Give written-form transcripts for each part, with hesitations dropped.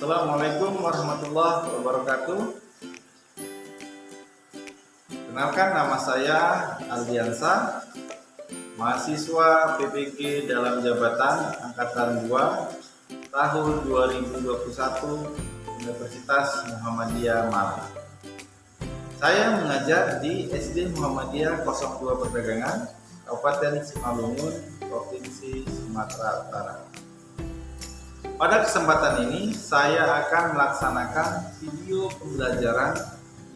Assalamualaikum warahmatullahi wabarakatuh. Kenalkan, nama saya Aldiansa, mahasiswa PPG dalam jabatan Angkatan 2 tahun 2021 Universitas Muhammadiyah Malang. Saya mengajar di SD Muhammadiyah 02 Perdagangan, Kabupaten Simalungun, Provinsi Sumatera Utara. Pada kesempatan ini, saya akan melaksanakan video pembelajaran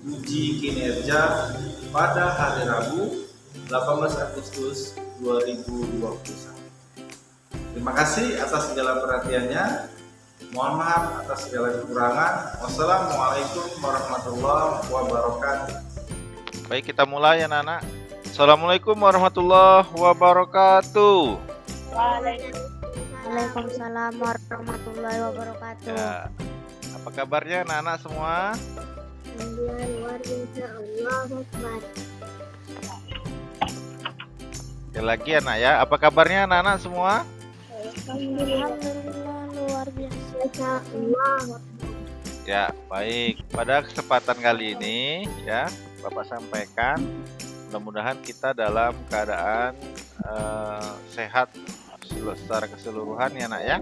uji kinerja pada hari Rabu 18 Agustus 2021. Terima kasih atas segala perhatiannya. Mohon maaf atas segala kekurangan. Wassalamualaikum warahmatullahi wabarakatuh. Baik, kita mulai ya anak-anak. Assalamualaikum warahmatullahi wabarakatuh. Waalaikumsalam warahmatullahi wabarakatuh. Ya, apa kabarnya anak-anak semua? Luar biasa, Allahu Akbar. Sekali lagi anak ya, apa kabarnya anak-anak semua? Alhamdulillah luar biasa, Allahu Akbar. Ya, baik. Pada kesempatan kali ini ya, Bapak sampaikan mudah-mudahan kita dalam keadaan sehat secara keseluruhan ya nak ya,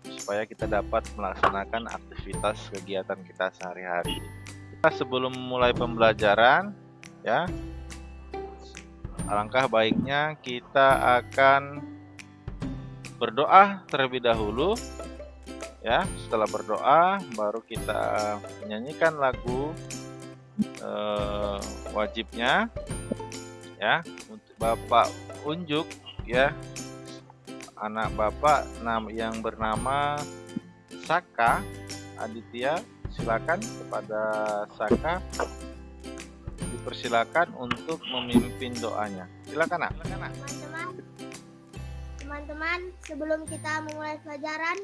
supaya kita dapat melaksanakan aktivitas kegiatan kita sehari-hari. Kita sebelum mulai pembelajaran ya, alangkah baiknya kita akan berdoa terlebih dahulu ya. Setelah berdoa baru kita menyanyikan lagu wajibnya ya. Untuk Bapak unjuk ya anak Bapak yang bernama Saka Aditya, silakan kepada Saka dipersilakan untuk memimpin doanya. Silakan nak. Teman-teman, sebelum kita memulai pelajaran,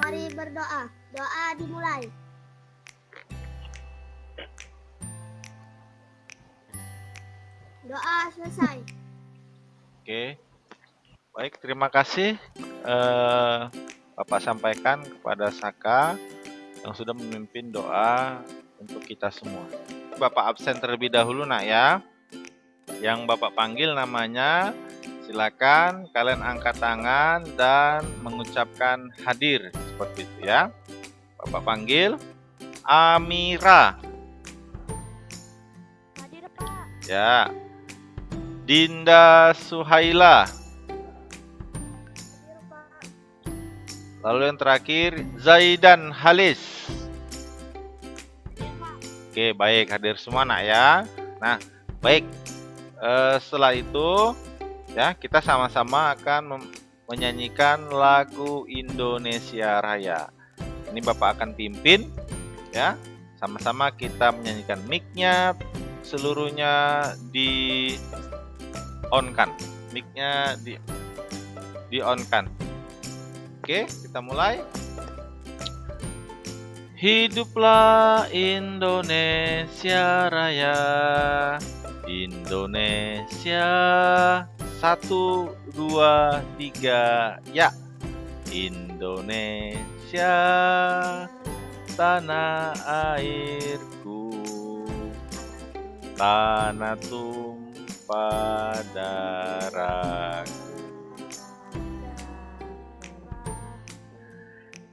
mari berdoa. Doa dimulai. Doa selesai. Oke. Baik, terima kasih Bapak sampaikan kepada Saka yang sudah memimpin doa untuk kita semua. Bapak absen terlebih dahulu nak ya. Yang Bapak panggil namanya, silakan kalian angkat tangan dan mengucapkan hadir seperti itu ya. Bapak panggil Amira. Hadir, Pak. Ya. Dinda Suhaila. Hadir, Pak. Lalu yang terakhir Zaidan Halis. Hadir, Pak. Oke, baik, hadir semua nak ya. Nah, baik. Setelah itu ya, kita sama-sama akan menyanyikan lagu Indonesia Raya. Ini Bapak akan pimpin ya. Sama-sama kita menyanyikan, mic-nya seluruhnya di on-kan. Mic-nya di on-kan. Oke, kita mulai. Hiduplah Indonesia Raya, Indonesia 1, 2, 3 ya. Indonesia tanah airku, tanah tumpah darahku.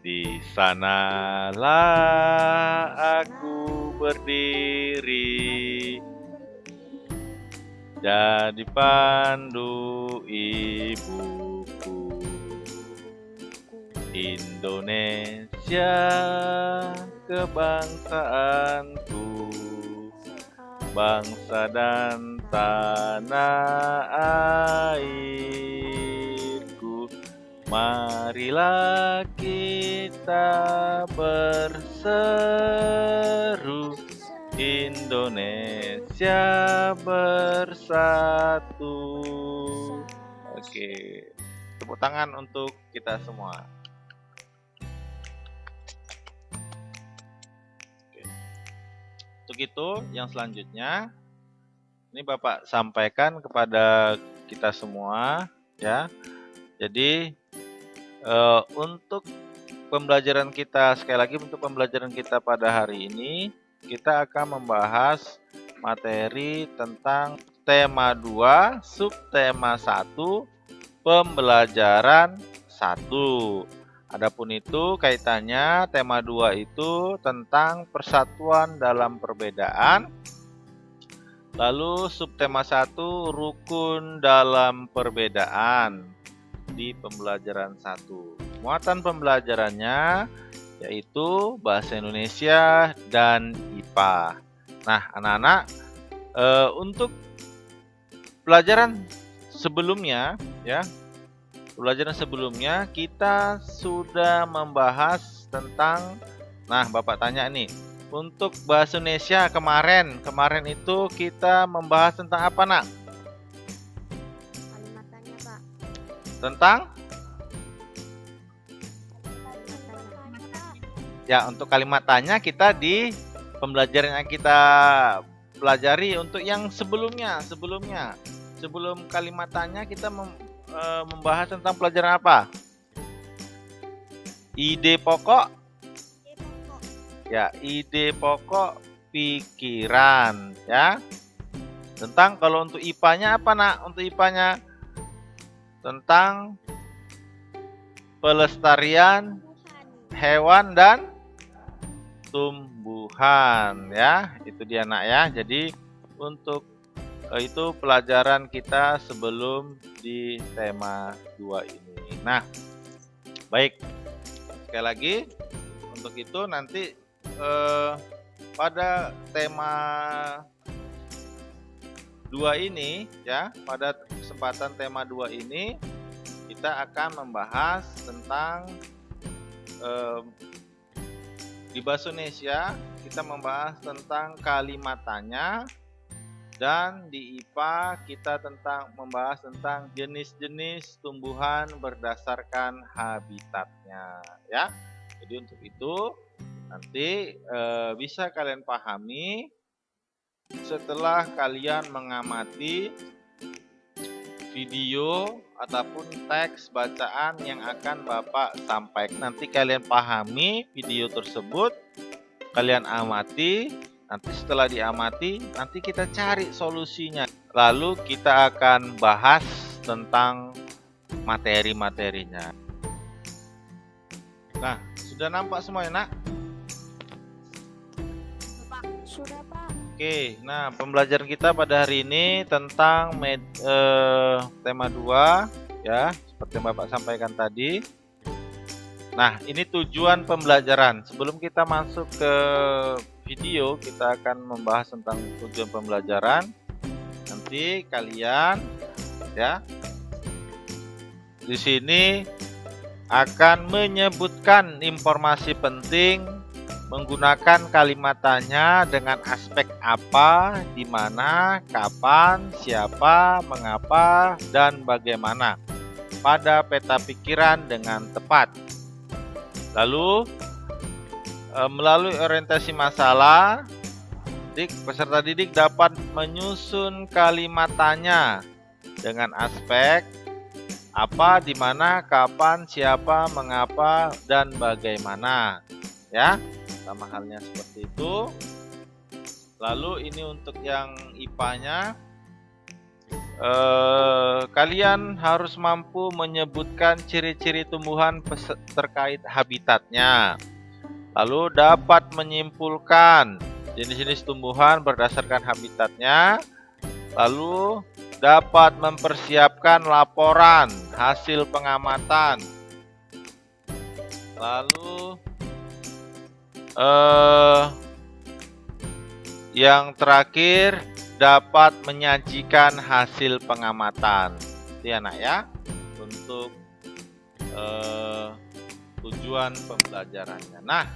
Di sanalah aku berdiri, jadi pandu ibuku. Indonesia kebangsaanku, bangsa dan tanah airku. Marilah kita berseru, Indonesia bersatu. Oke, tepuk tangan untuk kita semua. Oke. Untuk itu, yang selanjutnya ini Bapak sampaikan kepada kita semua ya. Jadi untuk pembelajaran kita, sekali lagi untuk pembelajaran kita pada hari ini, kita akan membahas materi tentang tema 2, subtema 1, pembelajaran 1. Adapun itu kaitannya tema 2 itu tentang persatuan dalam perbedaan. Lalu subtema 1 rukun dalam perbedaan di pembelajaran 1. Muatan pembelajarannya yaitu bahasa Indonesia dan IPA. Nah, anak-anak, untuk pelajaran sebelumnya ya, pelajaran sebelumnya kita sudah membahas tentang, nah Bapak tanya nih, untuk bahasa Indonesia kemarin itu kita membahas tentang apa, Nak? Kalimat tanya, Pak. Tentang? Ya, untuk kalimat tanya kita di pembelajaran yang kita pelajari untuk yang sebelumnya. Sebelum kalimat tanya kita membahas tentang pelajaran apa? Ide pokok? Ya, ide pokok pikiran ya. Tentang kalau untuk IPA-nya apa, Nak? Untuk IPA-nya tentang pelestarian hewan dan tumbuhan ya. Itu dia, Nak ya. Jadi untuk itu pelajaran kita sebelum di tema 2 ini. Nah, baik. Sekali lagi, untuk itu nanti pada tema 2 ini ya, pada kesempatan tema 2 ini kita akan membahas tentang di bahasa Indonesia kita membahas tentang kalimat tanya. Dan di IPA kita membahas tentang jenis-jenis tumbuhan berdasarkan habitatnya ya. Jadi untuk itu nanti bisa kalian pahami setelah kalian mengamati video ataupun teks bacaan yang akan Bapak sampaikan. Nanti kalian pahami video tersebut, kalian amati. Nanti setelah diamati, nanti kita cari solusinya. Lalu kita akan bahas tentang materi-materinya. Nah, sudah nampak semuanya, Nak? Sudah, Pak. Oke, nah pembelajaran kita pada hari ini tentang tema 2 ya, seperti yang Bapak sampaikan tadi. Nah, ini tujuan pembelajaran. Sebelum kita masuk ke video, kita akan membahas tentang tujuan pembelajaran. Nanti kalian ya di sini akan menyebutkan informasi penting menggunakan kalimat tanya dengan aspek apa, di mana, kapan, siapa, mengapa, dan bagaimana pada peta pikiran dengan tepat. Lalu melalui orientasi masalah, peserta didik dapat menyusun kalimat tanya dengan aspek apa, di mana, kapan, siapa, mengapa, dan bagaimana. Ya, sama halnya seperti itu. Lalu ini untuk yang IPA-nya, kalian harus mampu menyebutkan ciri-ciri tumbuhan terkait habitatnya. Lalu dapat menyimpulkan jenis-jenis tumbuhan berdasarkan habitatnya. Lalu dapat mempersiapkan laporan hasil pengamatan. Lalu yang terakhir dapat menyajikan hasil pengamatan. Itu ya, Nak ya, untuk tujuan pembelajarannya. Nah,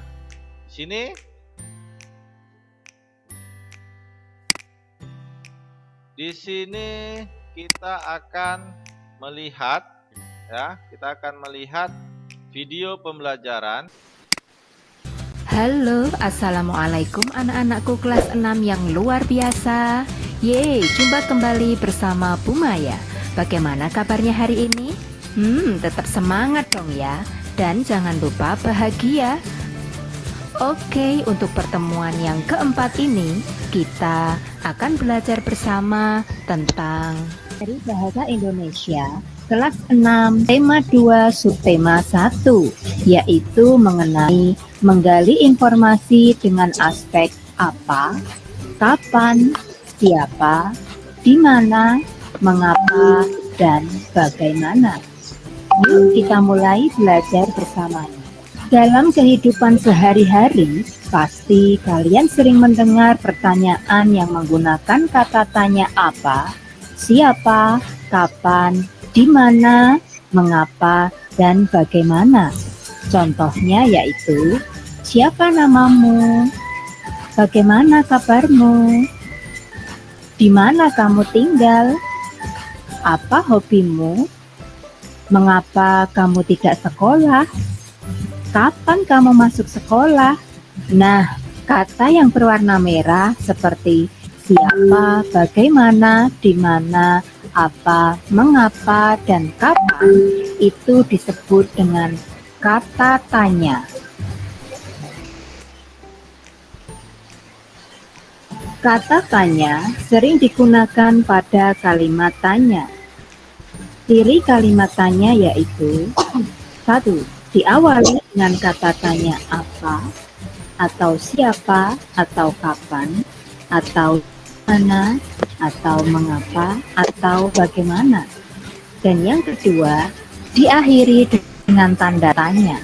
di sini kita akan melihat ya, video pembelajaran. Halo, assalamualaikum anak-anakku kelas 6 yang luar biasa. Yeay, jumpa kembali bersama Bu Maya. Bagaimana kabarnya hari ini? Tetap semangat dong ya. dan jangan lupa bahagia. Oke, untuk pertemuan yang keempat ini kita akan belajar bersama tentang dari bahasa Indonesia kelas 6 tema 2 subtema 1, yaitu mengenai menggali informasi dengan aspek apa, kapan, siapa, di mana, mengapa, dan bagaimana. Yuk kita mulai belajar bersamanya. Dalam kehidupan sehari-hari, pasti kalian sering mendengar pertanyaan yang menggunakan kata tanya apa, siapa, kapan, di mana, mengapa, dan bagaimana. Contohnya yaitu, siapa namamu? Bagaimana kabarmu? Di mana kamu tinggal? Apa hobimu? Mengapa kamu tidak sekolah? Kapan kamu masuk sekolah? Nah, kata yang berwarna merah seperti siapa, bagaimana, di mana, apa, mengapa, dan kapan itu disebut dengan kata tanya. Kata tanya sering digunakan pada kalimat tanya. Ciri kalimat tanya yaitu 1. Diawali dengan kata tanya apa, atau siapa, atau kapan, atau mana, atau mengapa, atau bagaimana. Dan yang kedua, diakhiri dengan tanda tanya.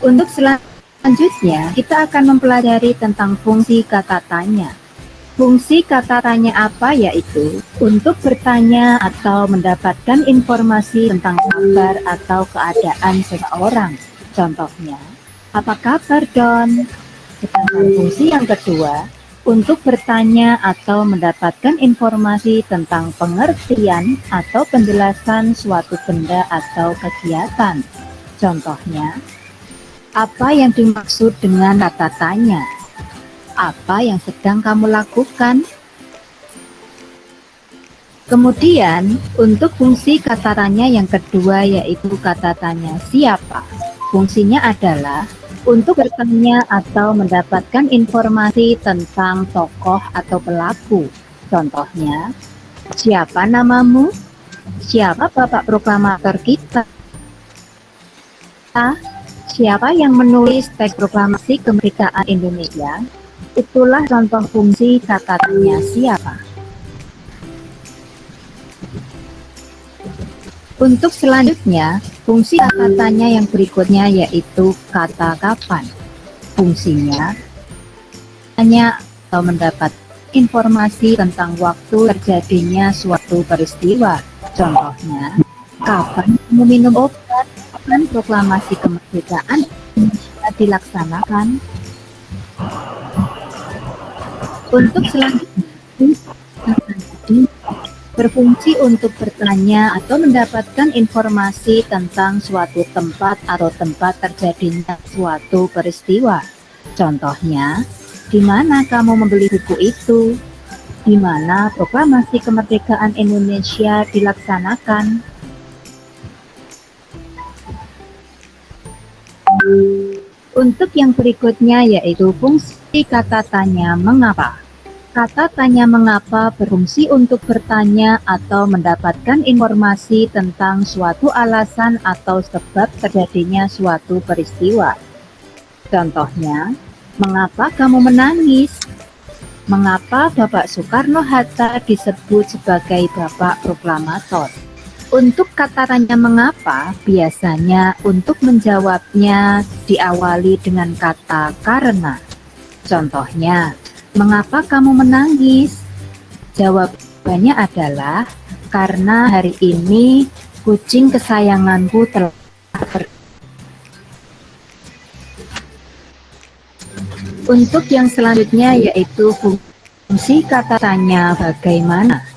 Untuk selanjutnya, kita akan mempelajari tentang fungsi kata tanya. Fungsi kata tanya apa yaitu untuk bertanya atau mendapatkan informasi tentang kabar atau keadaan seseorang. Contohnya, apa kabar Don? Sedangkan fungsi yang kedua, untuk bertanya atau mendapatkan informasi tentang pengertian atau penjelasan suatu benda atau kegiatan. Contohnya, apa yang dimaksud dengan kata tanya? Apa yang sedang kamu lakukan? Kemudian, untuk fungsi kata tanya yang kedua yaitu kata tanya siapa. Fungsinya adalah untuk bertanya atau mendapatkan informasi tentang tokoh atau pelaku. Contohnya, siapa namamu? Siapa bapak proklamator kita? Siapa yang menulis teks proklamasi kemerdekaan Indonesia? Itulah contoh fungsi kata tanya siapa. Untuk selanjutnya, fungsi kata tanya yang berikutnya yaitu kata kapan. Fungsinya hanya atau mendapat informasi tentang waktu terjadinya suatu peristiwa. Contohnya, kapan kamu minum obat? Kapan proklamasi kemerdekaan Indonesia dilaksanakan? Untuk selanjutnya, berfungsi untuk bertanya atau mendapatkan informasi tentang suatu tempat atau tempat terjadinya suatu peristiwa. Contohnya, di mana kamu membeli buku itu? Di mana proklamasi kemerdekaan Indonesia dilaksanakan? Untuk yang berikutnya yaitu fungsi kata tanya mengapa. Kata tanya mengapa berfungsi untuk bertanya atau mendapatkan informasi tentang suatu alasan atau sebab terjadinya suatu peristiwa. Contohnya, mengapa kamu menangis? Mengapa Bapak Soekarno-Hatta disebut sebagai Bapak Proklamator? Untuk kata tanya mengapa, biasanya untuk menjawabnya diawali dengan kata karena. Contohnya, mengapa kamu menangis? Jawabannya adalah, karena hari ini kucing kesayanganku telah pergi. Untuk yang selanjutnya yaitu fungsi kata tanya bagaimana.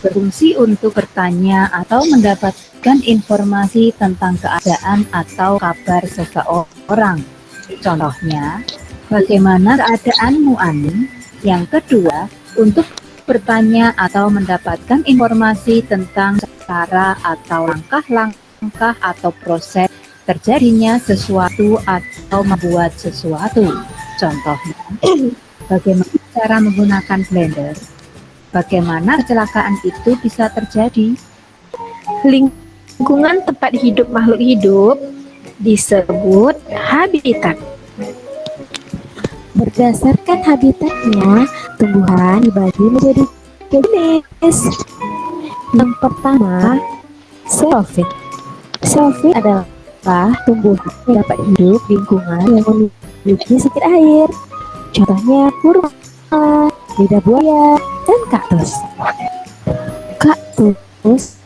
Berfungsi untuk bertanya atau mendapatkan informasi tentang keadaan atau kabar seseorang. Contohnya, bagaimana keadaanmu Ani? Yang kedua, untuk bertanya atau mendapatkan informasi tentang cara atau langkah-langkah atau proses terjadinya sesuatu atau membuat sesuatu. Contohnya, bagaimana cara menggunakan blender? Bagaimana kecelakaan itu bisa terjadi? Lingkungan tempat hidup makhluk hidup disebut habitat. Berdasarkan habitatnya, tumbuhan dibagi menjadi jenis. Yang pertama, xerofit. Xerofit adalah tumbuhan yang dapat hidup di lingkungan yang memiliki sedikit air. Contohnya kurma, lidah buaya, dan kaktus. Kaktus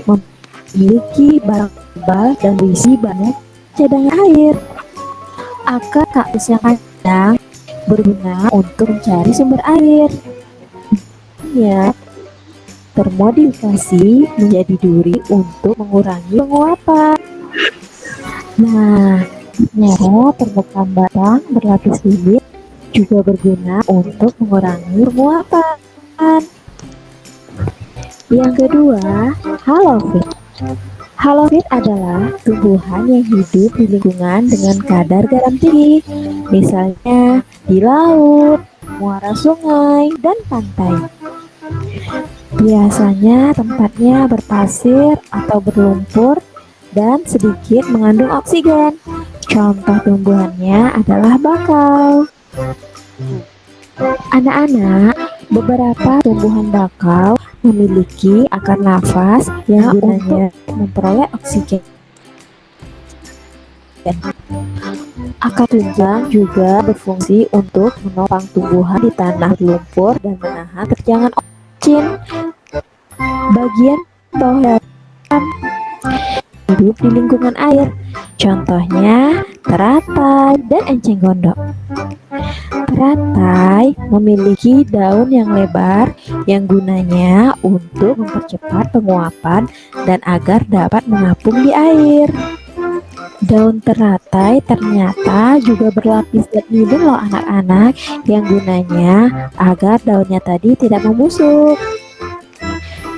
memiliki batang tebal dan berisi banyak cadangan air. Akar kaktus yang panjang berguna untuk mencari sumber air. Ya, termodifikasi menjadi duri untuk mengurangi penguapan. Nah, ternyata permukaan batang berlapis bibit juga berguna untuk mengurangi penguapan. Yang kedua, halofit. Halofit adalah tumbuhan yang hidup di lingkungan dengan kadar garam tinggi, misalnya di laut, muara sungai, dan pantai. Biasanya tempatnya berpasir atau berlumpur dan sedikit mengandung oksigen. Contoh tumbuhannya adalah bakau. Anak-anak, beberapa tumbuhan bakau memiliki akar nafas yang gunanya memperoleh oksigen. Akar tunjang juga berfungsi untuk menopang tumbuhan di tanah lumpur dan menahan terjangan oksigen. Bagian bawah hidup di lingkungan air, contohnya teratai dan enceng gondok. Teratai memiliki daun yang lebar yang gunanya untuk mempercepat penguapan dan agar dapat mengapung di air. Daun teratai ternyata juga berlapis zat hidung loh anak-anak, yang gunanya agar daunnya tadi tidak membusuk.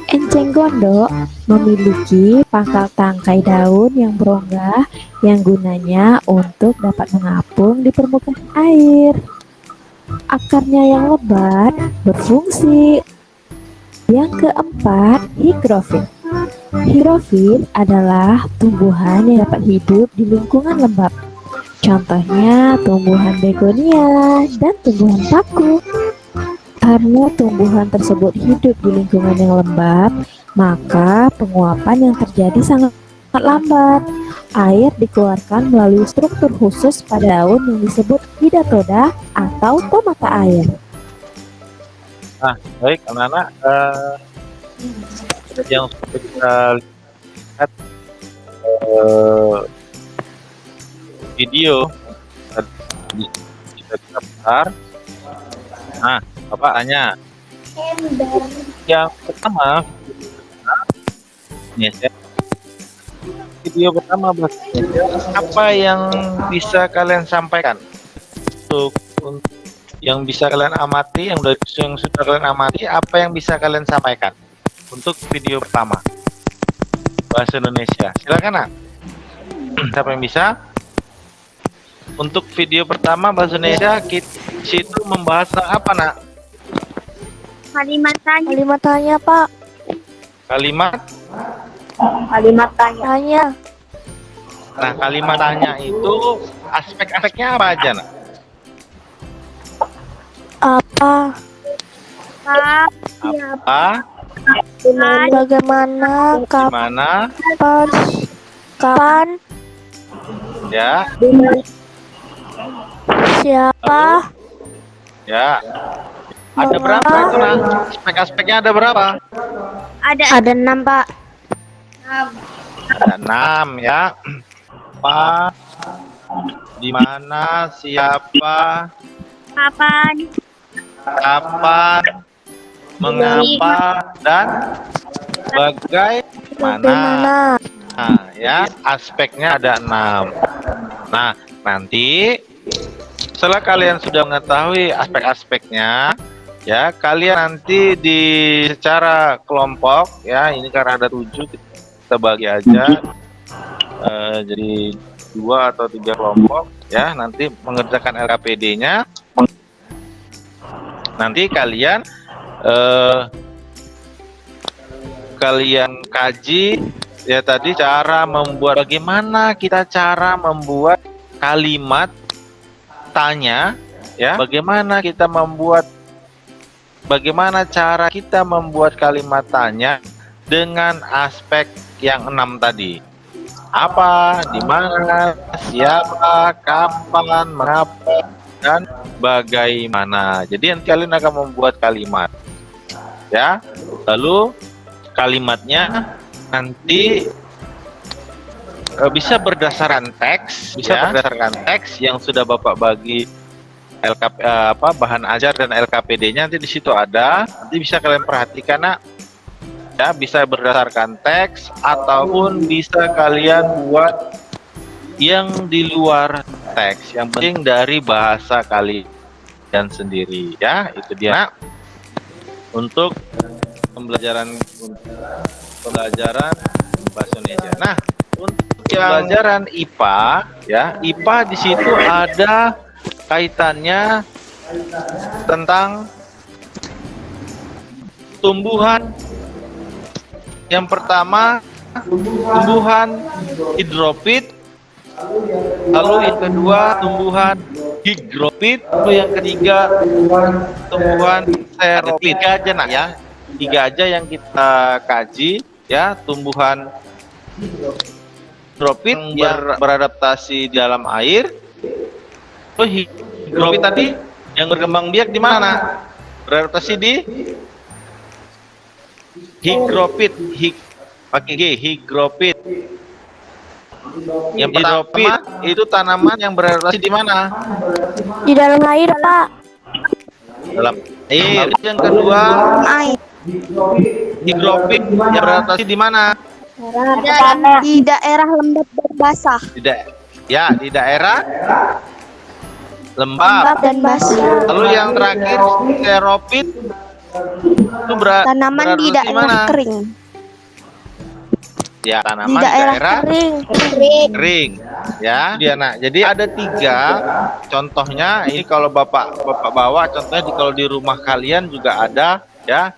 Enceng gondok memiliki pangkal tangkai daun yang berongga yang gunanya untuk dapat mengapung di permukaan air. Akarnya yang lebat berfungsi. Yang keempat, higrofit. Higrofit adalah tumbuhan yang dapat hidup di lingkungan lembab. Contohnya tumbuhan begonia dan tumbuhan paku. Karena tumbuhan tersebut hidup di lingkungan yang lembab, maka penguapan yang terjadi sangat lambat. Air dikeluarkan melalui struktur khusus pada daun yang disebut hidatoda atau tomata air. Nah, baik anak-anak, yang sudah kita lihat video tadi kita daftar. Nah, Bapak tanya, yang pertama, video pertama apa yang bisa kalian sampaikan untuk yang bisa kalian amati, yang sudah kalian amati, apa yang bisa kalian sampaikan untuk video pertama bahasa Indonesia? Silakan nak. Siapa yang bisa? Untuk video pertama bahasa Indonesia kita situ membahas tentang apa nak? Kalimat tanya. Kalimat tanya, Pak. Kalimat. Kalimat tanya. Nah, kalimat tanya itu aspek-aspeknya apa aja nak? Apa? Apa? Bagaimana? Gimana? Kapan? Ya. Siapa? Ya. Ada berapa itu nak? Aspek-aspeknya ada berapa? Ada 6, Pak. Ada 6 ya. Apa? Di mana? Siapa? Kapan? Kapan? Mengapa? Dan bagaimana? Nah, ya, aspeknya ada 6. Nah, nanti setelah kalian sudah mengetahui aspek-aspeknya, ya, kalian nanti secara kelompok, ya, ini karena ada 7, kita bagi aja. jadi 2 atau 3 kelompok ya, nanti mengerjakan LKPD-nya. Nanti kalian kaji ya tadi cara membuat, bagaimana kita cara membuat kalimat tanya ya, bagaimana cara kita membuat kalimat tanya dengan aspek yang 6 tadi. Apa, di mana, siapa, kapan, mengapa, dan bagaimana. Jadi nanti kalian akan membuat kalimat ya, lalu kalimatnya nanti bisa berdasarkan teks, berdasarkan teks yang sudah Bapak bagi bahan ajar dan LKPD-nya, nanti di situ ada, nanti bisa kalian perhatikan nak. Ya, bisa berdasarkan teks ataupun bisa kalian buat yang di luar teks, yang penting dari bahasa kalian sendiri ya. Itu dia nak, untuk pembelajaran bahasa Indonesia. Nah, untuk pelajaran IPA ya, IPA di situ ada kaitannya tentang tumbuhan. Yang pertama tumbuhan hidrofit, lalu yang kedua tumbuhan higrofit, lalu yang ketiga tumbuhan xerofit. Tiga aja nak ya, 3 aja yang kita kaji ya, tumbuhan hidrofit yang beradaptasi di dalam air. Oh, higrofit tadi yang berkembang biak di mana? Beradaptasi di higrofit, pakai G, higrofit. Yang pertama itu tanaman yang beradaptasi di mana? Di dalam air, Pak. Dalam air. Yang kedua, Air. higrofit yang beradaptasi di mana? Di daerah lembab dan basah. Di daerah lembab. Dan basah. Lalu yang terakhir xerofit itu Tanaman di daerah kering. Ya, tanaman Di daerah kering. Ya, dia nak. Jadi ada 3 contohnya. Ini kalau bapak bawa contohnya kalau di rumah kalian juga ada ya.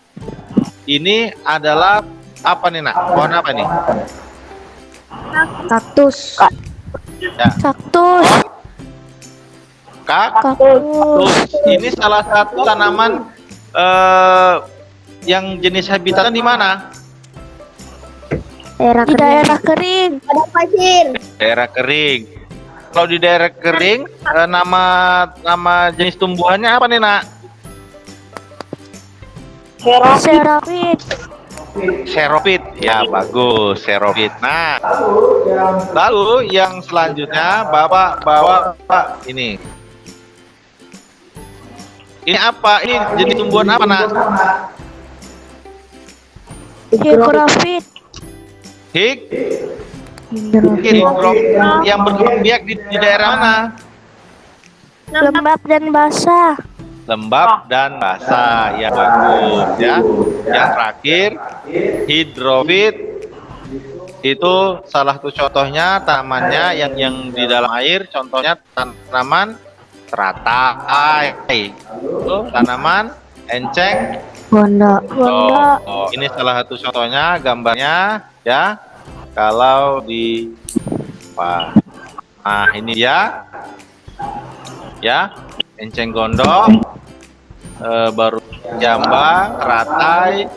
Ini adalah apa nih nak? Pohon apa nih? Kaktus. Ya. Kaktus. Kaktus. Ini salah satu tanaman yang jenis habitatnya di mana? Di daerah kering. Ada pasir. Daerah kering. Kalau di daerah kering, nama jenis tumbuhannya apa nih nak? Xerofit. Xerofit. Ya, bagus, xerofit. Nah, lalu yang selanjutnya Bapak bawa ini. Ini apa? Ini jenis tumbuhan apa nak? Higrofit. Higrofit yang berkembang biak di daerah mana? Lembab dan basah. Lembab dan basah. Ya, bagus ya. Yang terakhir hidrofit, itu salah satu contohnya tanamannya yang di dalam air, contohnya tanaman teratai, tanaman enceng Gondok. ini salah satu contohnya gambarnya ya. Kalau di nah ini dia ya, enceng gondok, baru jambang, teratai,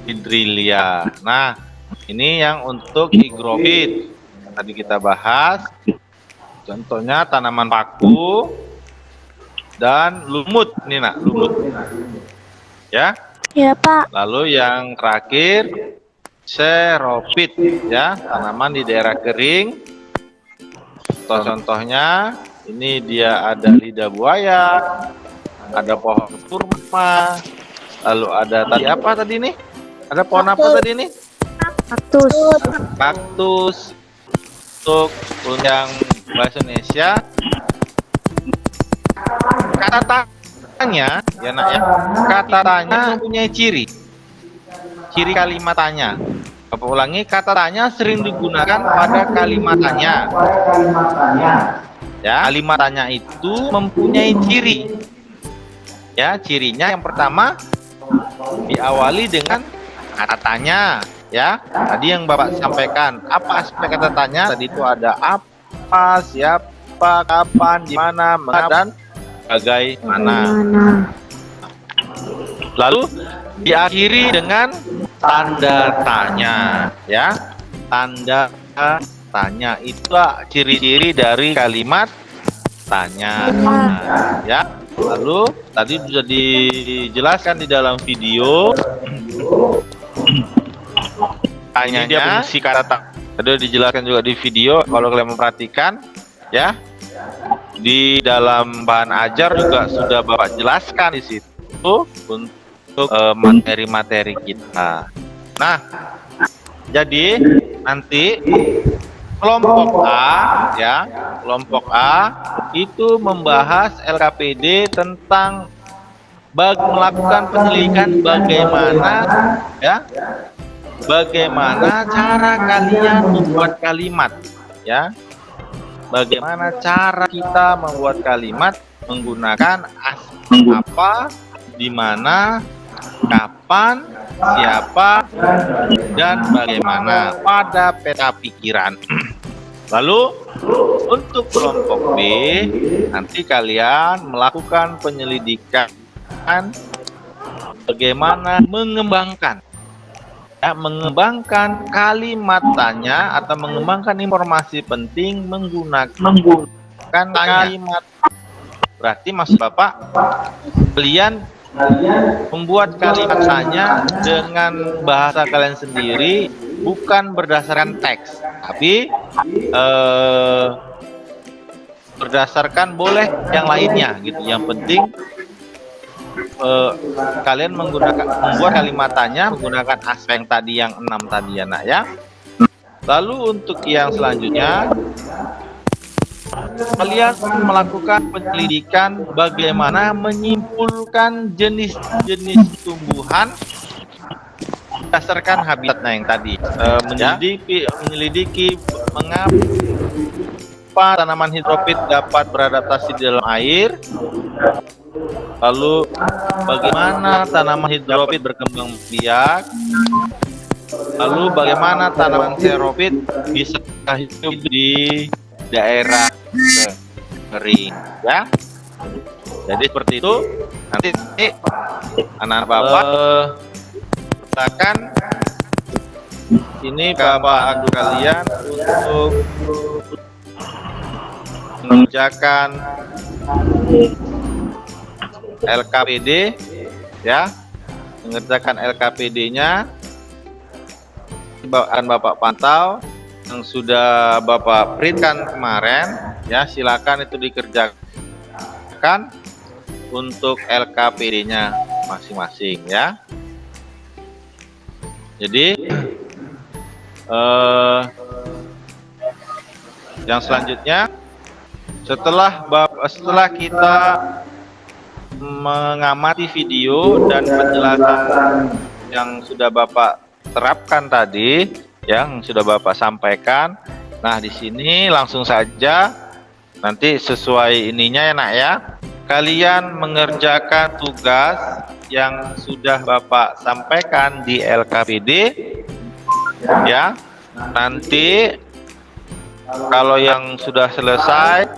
hidrilia. Nah, ini yang untuk higrofit tadi kita bahas. Contohnya tanaman paku dan lumut. Ini nak, lumut. Ya. Ya, Pak. Lalu yang terakhir xerofit ya, tanaman di daerah kering. Contohnya ini dia ada lidah buaya, ada pohon kurma, lalu ada tadi apa tadi nih? Ada pohon apa tadi nih? Kaktus. Kaktus. Untuk yang bahasa Indonesia, kata tanya ya nak ya, kata tanya punya ciri kalimat tanya. Bapak ulangi, kata tanya sering digunakan pada kalimat tanya. Ya, kalimat tanya itu mempunyai ciri. Ya, cirinya yang pertama diawali dengan kata tanya. Ya, tadi yang Bapak sampaikan, apa aspek kata tanya? Tadi itu ada apa, siapa, kapan, di mana, mengapa, dan bagaimana. Lalu diakhiri dengan tanda tanya, ya. Tanda tanya itulah ciri-ciri dari kalimat tanya, ya. Lalu tadi sudah dijelaskan di dalam video. Tanyanya dia fungsi kata tadi dijelaskan juga di video. Kalau kalian memperhatikan, ya, di dalam bahan ajar juga sudah Bapak jelaskan di situ untuk materi-materi kita. Nah, jadi nanti kelompok A, ya, kelompok A itu membahas LKPD tentang melakukan penyelidikan bagaimana, ya, bagaimana cara kalian membuat kalimat, ya, bagaimana cara kita membuat kalimat menggunakan aspek apa, di mana, kapan, siapa, dan bagaimana pada peta pikiran. Lalu untuk kelompok B, nanti kalian melakukan penyelidikan bagaimana mengembangkan, ya, mengembangkan kalimat tanya atau mengembangkan informasi penting menggunakan kalimat. Berarti maksud Bapak, kalian membuat kalimat tanya dengan bahasa kalian sendiri, bukan berdasarkan teks, tapi berdasarkan boleh yang lainnya gitu. Yang penting kalian membuat kalimat tanya menggunakan aspek tadi yang 6 tadi, ya nak, ya. Lalu untuk yang selanjutnya, kalian melakukan penyelidikan bagaimana menyimpulkan jenis-jenis tumbuhan berdasarkan habitatnya yang tadi. Menyelidiki mengapa tanaman hidrofit dapat beradaptasi di dalam air. Lalu bagaimana tanaman hidrofit berkembang biak. Lalu bagaimana tanaman xerofit bisa hidup di daerah kering, ya. Jadi seperti itu. Nanti anak Bapak katakan ini Bapak adu kalian untuk mengerjakan LKPD, ya, mengerjakan LKPD-nya. Akan Bapak pantau yang sudah Bapak printkan kemarin, ya, silakan itu dikerjakan untuk LKPD-nya masing-masing, ya. Jadi yang selanjutnya, setelah kita mengamati video dan penjelasan yang sudah Bapak terapkan tadi, yang sudah Bapak sampaikan, nah di sini langsung saja nanti sesuai ininya, ya nak, ya, kalian mengerjakan tugas yang sudah Bapak sampaikan di LKPD, ya. Nanti kalau yang sudah selesai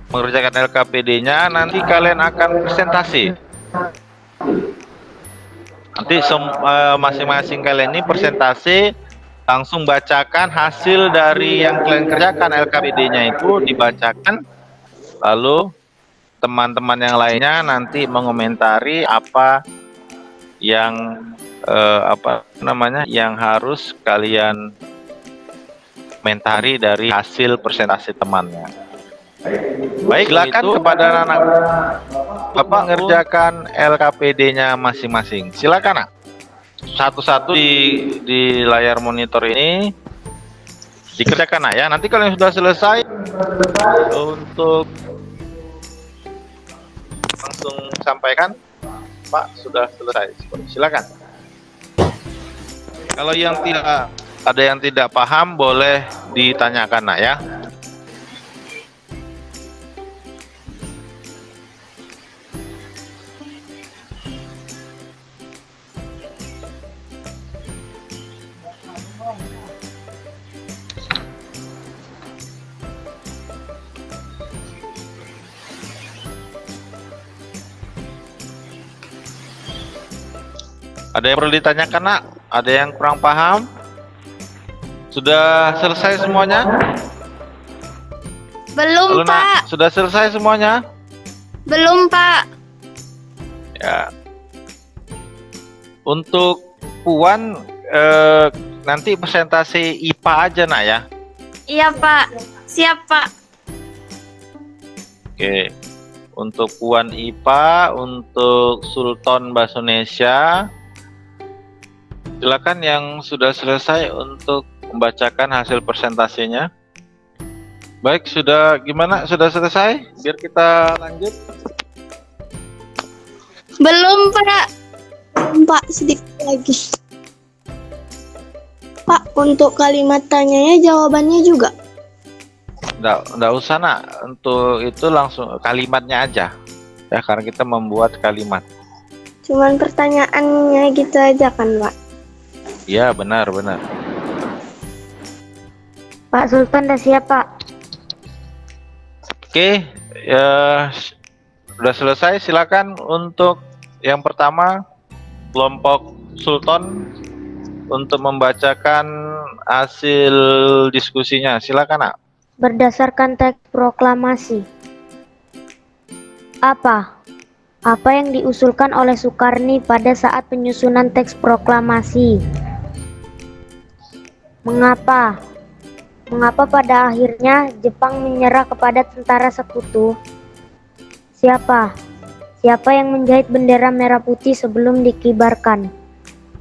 mengerjakan LKPD-nya, nanti kalian akan presentasi. Nanti masing-masing kalian ini presentasi, langsung bacakan hasil dari yang kalian kerjakan LKPD-nya itu dibacakan, lalu teman-teman yang lainnya nanti mengomentari apa yang yang harus kalian komentari dari hasil presentasi temannya. Baik, silakan kepada anak Bapak mengerjakan LKPD-nya masing-masing. Silakan, nak. Satu-satu di layar monitor ini dikerjakan, nak, ya. Nanti kalau yang sudah selesai untuk langsung sampaikan, Pak, sudah selesai. Silakan. Kalau yang tidak ada yang tidak paham boleh ditanyakan nak ya. Ada yang perlu ditanyakan nak? Ada yang kurang paham? Sudah selesai semuanya? Belum, Halo nak, sudah selesai semuanya? Belum, Pak. Ya. Untuk Puan nanti presentasi IPA aja nak ya. Iya, Pak. Siap, Pak. Oke. Untuk Puan IPA, untuk Sultan Bahasa Indonesia, silakan yang sudah selesai untuk membacakan hasil presentasinya. Baik, sudah gimana? Sudah selesai? Biar kita lanjut. Belum, Pak. Pak, sedikit lagi. Pak, untuk kalimat tanyanya jawabannya juga. Nggak usah nak, untuk itu langsung kalimatnya aja ya, karena kita membuat kalimat. Cuman pertanyaannya gitu aja kan, Pak? Iya benar. Pak Sultan udah siap, Pak. Oke, ya sudah selesai. Silakan untuk yang pertama kelompok Sultan untuk membacakan hasil diskusinya. Silakan nak. Berdasarkan teks proklamasi, apa yang diusulkan oleh Soekarno pada saat penyusunan teks proklamasi? Mengapa pada akhirnya Jepang menyerah kepada tentara sekutu? Siapa yang menjahit bendera merah putih sebelum dikibarkan?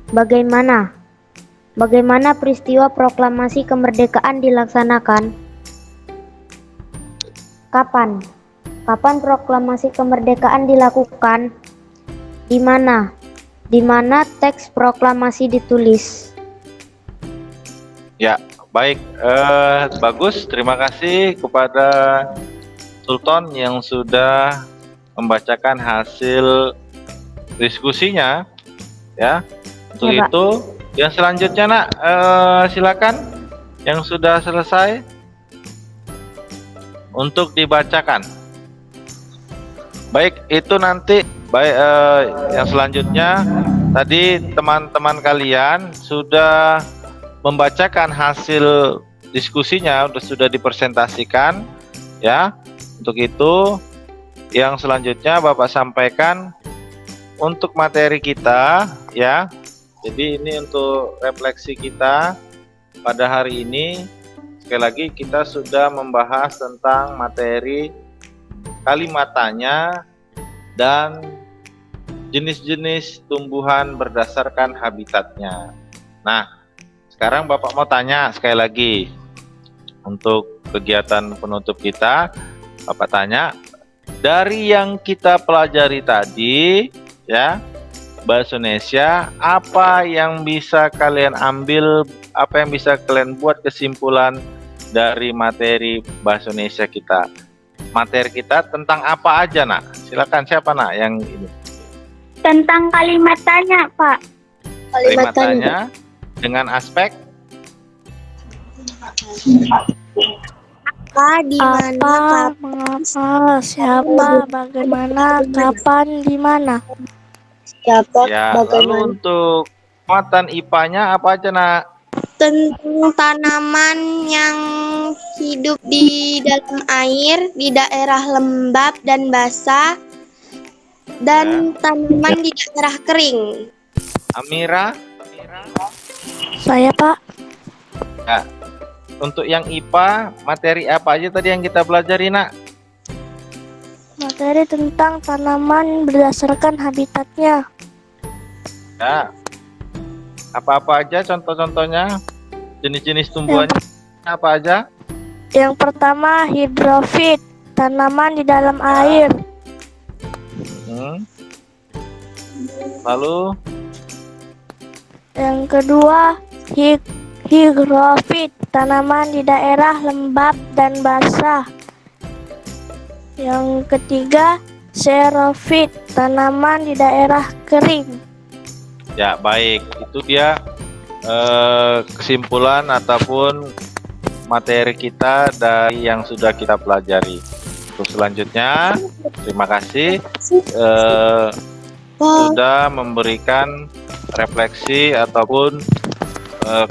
Bagaimana peristiwa proklamasi kemerdekaan dilaksanakan? Kapan proklamasi kemerdekaan dilakukan? Di mana teks proklamasi ditulis? Ya, baik. Bagus. Terima kasih kepada Sultan yang sudah membacakan hasil diskusinya. Ya, untuk Ya, Pak. itu yang selanjutnya nak, silakan yang sudah selesai untuk dibacakan. Baik, itu nanti yang selanjutnya tadi teman-teman kalian sudah membacakan hasil diskusinya, sudah dipresentasikan ya. Untuk itu yang selanjutnya Bapak sampaikan untuk materi kita ya. Jadi ini untuk refleksi kita pada hari ini. Sekali lagi kita sudah membahas tentang materi kalimat tanya dan jenis-jenis tumbuhan berdasarkan habitatnya. Nah, sekarang Bapak mau tanya sekali lagi. Untuk kegiatan penutup kita, Bapak tanya, dari yang kita pelajari tadi ya, Bahasa Indonesia, apa yang bisa kalian ambil, apa yang bisa kalian buat kesimpulan dari materi Bahasa Indonesia kita? Materi kita tentang apa aja nak? Silakan, siapa nak yang ini? Tentang kalimat tanya, Pak. Kalimat tanya dengan aspek Apa, di mana, kapan, Mengapa, siapa, bagaimana, kapan, di mana? siapa, ya. Lalu bagaimana. untuk muatan IPA-nya apa aja nak? Tentang tanaman yang hidup di dalam air, di daerah lembab dan basah, dan tanaman di daerah kering. Amira? Saya, Pak. Ya. Untuk yang IPA, materi apa aja tadi yang kita pelajari nak? Materi tentang tanaman berdasarkan habitatnya. Ya. Apa-apa aja contoh-contohnya? Jenis-jenis tumbuhannya apa aja? Yang pertama, hidrofit, tanaman di dalam air. Lalu Yang kedua, higrofit, tanaman di daerah lembab dan basah. Yang ketiga, xerofit, tanaman di daerah kering. Ya, baik. Itu dia kesimpulan ataupun materi kita dari yang sudah kita pelajari. Untuk selanjutnya, terima kasih sudah memberikan refleksi ataupun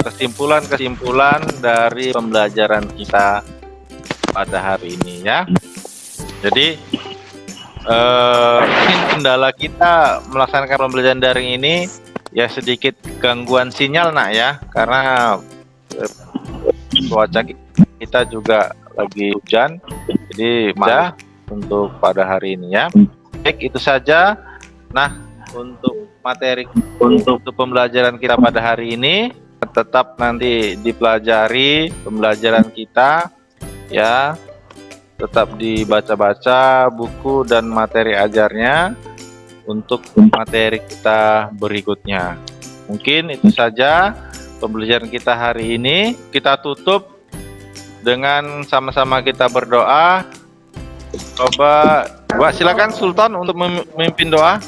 kesimpulan-kesimpulan dari pembelajaran kita pada hari ini ya. Jadi kendala kita melaksanakan pembelajaran daring ini ya sedikit gangguan sinyal nak ya, karena cuaca kita juga lagi hujan, jadi maaf untuk pada hari ini ya. Baik, itu saja. Nah, untuk materi untuk pembelajaran kita pada hari ini tetap nanti dipelajari pembelajaran kita ya, tetap dibaca-baca buku dan materi ajarnya untuk materi kita berikutnya. Mungkin itu saja pembelajaran kita hari ini. Kita tutup dengan sama-sama kita berdoa. Coba silakan Sultan untuk memimpin doa.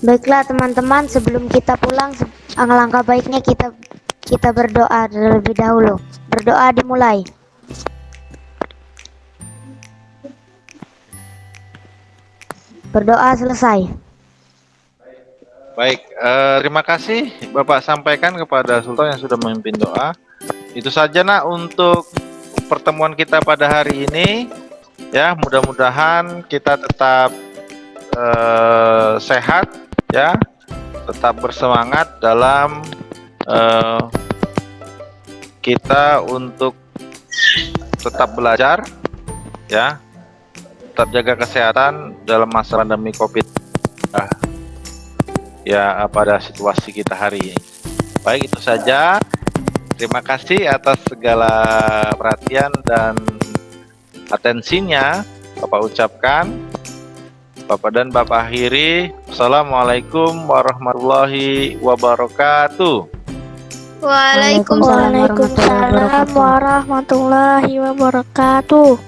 Baiklah teman-teman, sebelum kita pulang, alangkah baiknya kita berdoa terlebih dahulu. Berdoa dimulai. Berdoa selesai. Baik, terima kasih Bapak sampaikan kepada Sultan yang sudah memimpin doa. Itu saja nak untuk pertemuan kita pada hari ini. Ya, mudah-mudahan kita tetap sehat ya, tetap bersemangat dalam kita untuk tetap belajar ya, tetap jaga kesehatan dalam masa pandemi COVID ya pada situasi kita hari ini. Baik, itu saja. Terima kasih atas segala perhatian dan atensinya Bapak ucapkan. Bapak dan Bapak akhiri. Assalamualaikum warahmatullahi wabarakatuh. Waalaikumsalam Waalaikumsalam warahmatullahi wabarakatuh.